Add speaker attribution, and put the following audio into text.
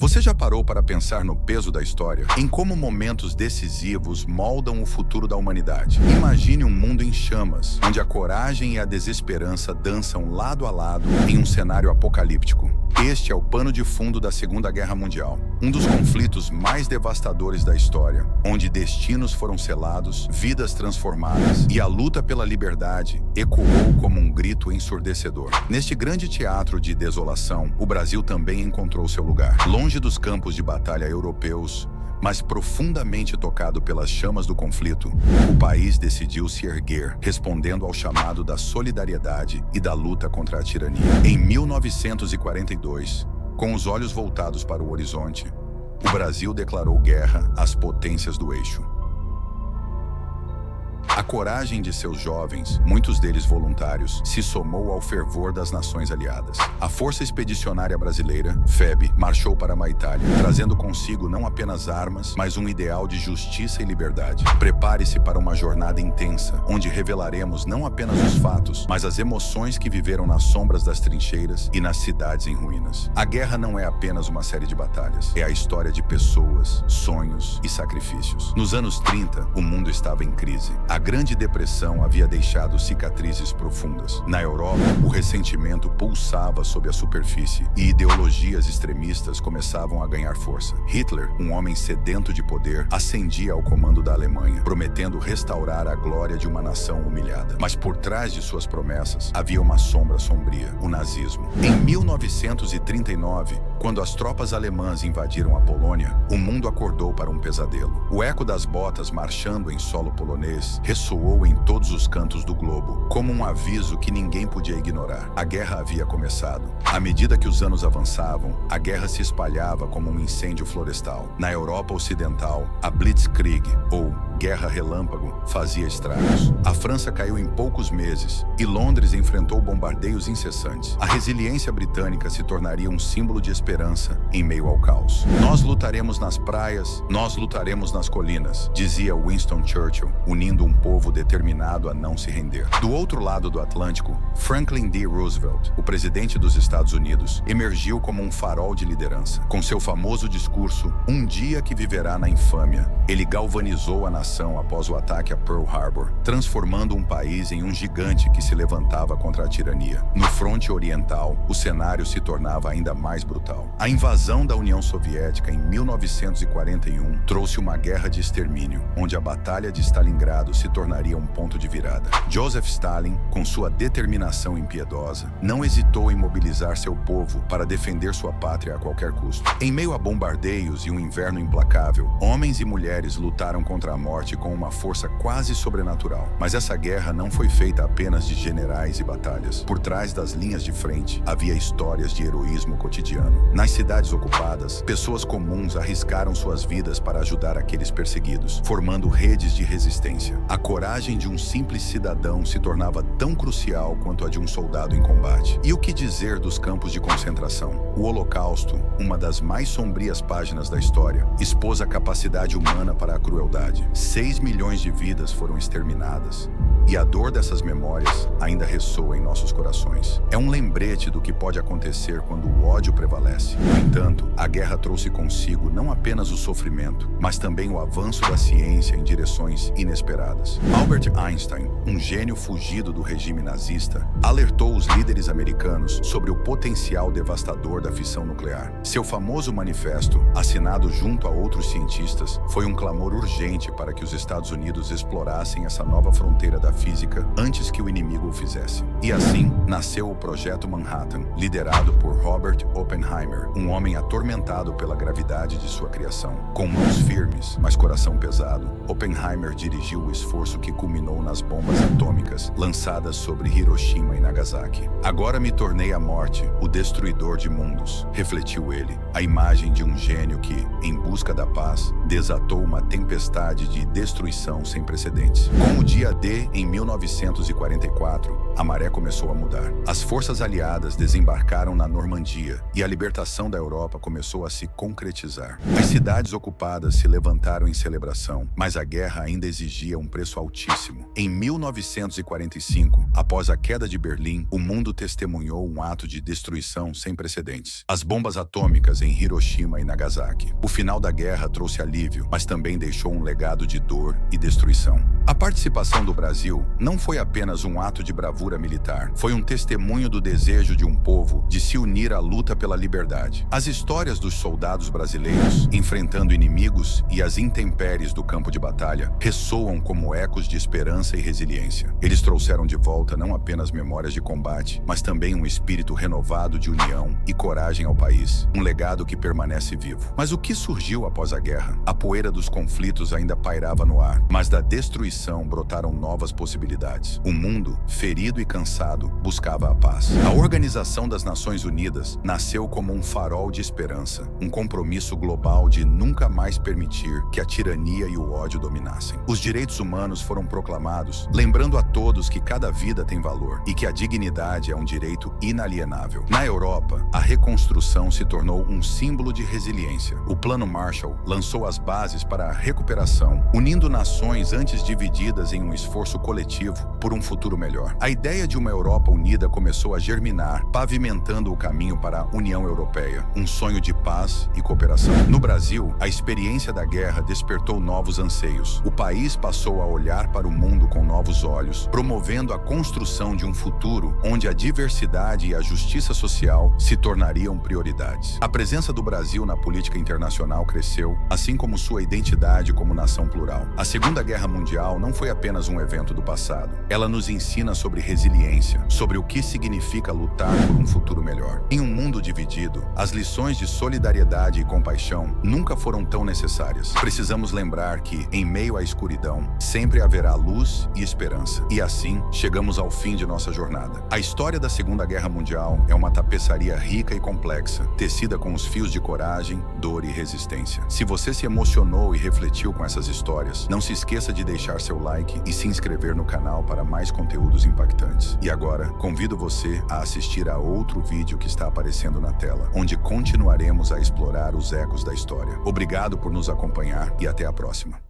Speaker 1: Você já parou para pensar no peso da história? Em como momentos decisivos moldam o futuro da humanidade? Imagine um mundo em chamas, onde a coragem e a desesperança dançam lado a lado em um cenário apocalíptico. Este é o pano de fundo da Segunda Guerra Mundial, um dos conflitos mais devastadores da história, onde destinos foram selados, vidas transformadas e a luta pela liberdade ecoou como um grito ensurdecedor. Neste grande teatro de desolação, o Brasil também encontrou seu lugar. Longe dos campos de batalha europeus, mas profundamente tocado pelas chamas do conflito, o país decidiu se erguer, respondendo ao chamado da solidariedade e da luta contra a tirania. Em 1942, com os olhos voltados para o horizonte, o Brasil declarou guerra às potências do eixo. A coragem de seus jovens, muitos deles voluntários, se somou ao fervor das nações aliadas. A Força Expedicionária Brasileira, FEB, marchou para a Itália, trazendo consigo não apenas armas, mas um ideal de justiça e liberdade. Prepare-se para uma jornada intensa, onde revelaremos não apenas os fatos, mas as emoções que viveram nas sombras das trincheiras e nas cidades em ruínas. A guerra não é apenas uma série de batalhas, é a história de pessoas, sonhos e sacrifícios. Nos anos 30, o mundo estava em crise. A Grande Depressão havia deixado cicatrizes profundas. Na Europa, o ressentimento pulsava sob a superfície e ideologias extremistas começavam a ganhar força. Hitler, um homem sedento de poder, ascendia ao comando da Alemanha, prometendo restaurar a glória de uma nação humilhada. Mas por trás de suas promessas, havia uma sombra sombria, o nazismo. Em 1939, quando as tropas alemãs invadiram a Polônia, o mundo acordou para um pesadelo. O eco das botas marchando em solo polonês ressoou em todos os cantos do globo, como um aviso que ninguém podia ignorar. A guerra havia começado. À medida que os anos avançavam, a guerra se espalhava como um incêndio florestal. Na Europa Ocidental, a Blitzkrieg, ou Guerra Relâmpago, fazia estragos. A França caiu em poucos meses e Londres enfrentou bombardeios incessantes. A resiliência britânica se tornaria um símbolo de esperança em meio ao caos. Nós lutaremos nas praias, nós lutaremos nas colinas, dizia Winston Churchill, unindo um povo determinado a não se render. Do outro lado do Atlântico, Franklin D. Roosevelt, o presidente dos Estados Unidos, emergiu como um farol de liderança. Com seu famoso discurso, "Um dia que viverá na infâmia", ele galvanizou a nação após o ataque a Pearl Harbor, transformando um país em um gigante que se levantava contra a tirania. No fronte oriental, o cenário se tornava ainda mais brutal. A invasão da União Soviética em 1941 trouxe uma guerra de extermínio, onde a Batalha de Stalingrado se tornaria um ponto de virada. Joseph Stalin, com sua determinação impiedosa, não hesitou em mobilizar seu povo para defender sua pátria a qualquer custo. Em meio a bombardeios e um inverno implacável, homens e mulheres lutaram contra a morte com uma força quase sobrenatural. Mas essa guerra não foi feita apenas de generais e batalhas. Por trás das linhas de frente, havia histórias de heroísmo cotidiano. Nas cidades ocupadas, pessoas comuns arriscaram suas vidas para ajudar aqueles perseguidos, formando redes de resistência. A coragem de um simples cidadão se tornava tão crucial quanto a de um soldado em combate. E o que dizer dos campos de concentração? O Holocausto, uma das mais sombrias páginas da história, expôs a capacidade humana para a crueldade. 6 milhões de vidas foram exterminadas. E a dor dessas memórias ainda ressoa em nossos corações. É um lembrete do que pode acontecer quando o ódio prevalece. No entanto, a guerra trouxe consigo não apenas o sofrimento, mas também o avanço da ciência em direções inesperadas. Albert Einstein, um gênio fugido do regime nazista, alertou os líderes americanos sobre o potencial devastador da fissão nuclear. Seu famoso manifesto, assinado junto a outros cientistas, foi um clamor urgente para que os Estados Unidos explorassem essa nova fronteira da física antes que o inimigo o fizesse. E assim, nasceu o Projeto Manhattan, liderado por Robert Oppenheimer, um homem atormentado pela gravidade de sua criação. Com mãos firmes, mas coração pesado, Oppenheimer dirigiu o esforço que culminou nas bombas atômicas lançadas sobre Hiroshima e Nagasaki. "Agora me tornei a morte, o destruidor de mundos", refletiu ele, a imagem de um gênio que, em busca da paz, desatou uma tempestade de destruição sem precedentes. Com o dia D, em 1944, a maré começou a mudar. As forças aliadas desembarcaram na Normandia e a liberdade libertação da Europa começou a se concretizar. As cidades ocupadas se levantaram em celebração, mas a guerra ainda exigia um preço altíssimo. Em 1945, após a queda de Berlim, o mundo testemunhou um ato de destruição sem precedentes. As bombas atômicas em Hiroshima e Nagasaki. O final da guerra trouxe alívio, mas também deixou um legado de dor e destruição. A participação do Brasil não foi apenas um ato de bravura militar, foi um testemunho do desejo de um povo de se unir à luta pela liberdade. As histórias dos soldados brasileiros enfrentando inimigos e as intempéries do campo de batalha ressoam como ecos de esperança e resiliência. Eles trouxeram de volta não apenas memórias de combate, mas também um espírito renovado de união e coragem ao país, um legado que permanece vivo. Mas o que surgiu após a guerra? A poeira dos conflitos ainda pairava no ar, mas da destruição brotaram novas possibilidades. O mundo, ferido e cansado, buscava a paz. A Organização das Nações Unidas nasceu como um farol de esperança, um compromisso global de nunca mais permitir que a tirania e o ódio dominassem. Os direitos humanos foram proclamados, lembrando a todos que cada vida tem valor e que a dignidade é um direito inalienável. Na Europa, a reconstrução se tornou um símbolo de resiliência. O Plano Marshall lançou as bases para a recuperação, unindo nações antes divididas em um esforço coletivo por um futuro melhor. A ideia de uma Europa unida começou a germinar, pavimentando o caminho para a União Europeia, um sonho de paz e cooperação. No Brasil, a experiência da guerra despertou novos anseios. O país passou a olhar para o mundo com novos olhos, promovendo a construção de um futuro onde a diversidade e a justiça social se tornariam prioridades. A presença do Brasil na política internacional cresceu, assim como sua identidade como nação plural. A Segunda Guerra Mundial não foi apenas um evento do passado. Ela nos ensina sobre resiliência, sobre o que significa lutar por um futuro melhor. Em um mundo dividido, as lições de solidariedade e compaixão nunca foram tão necessárias. Precisamos lembrar que, em meio à escuridão, sempre haverá luz e esperança. E assim, chegamos ao fim de nossa jornada. A história da Segunda Guerra Mundial é uma tapeçaria rica e complexa, tecida com os fios de coragem, dor e resistência. Se você se emocionou e refletiu com essas histórias, não se esqueça de deixar seu like e se inscrever no canal para mais conteúdos impactantes. E agora, convido você a assistir a outro vídeo que está aparecendo na tela, onde continuaremos a explorar os ecos da história. Obrigado por nos acompanhar e até a próxima.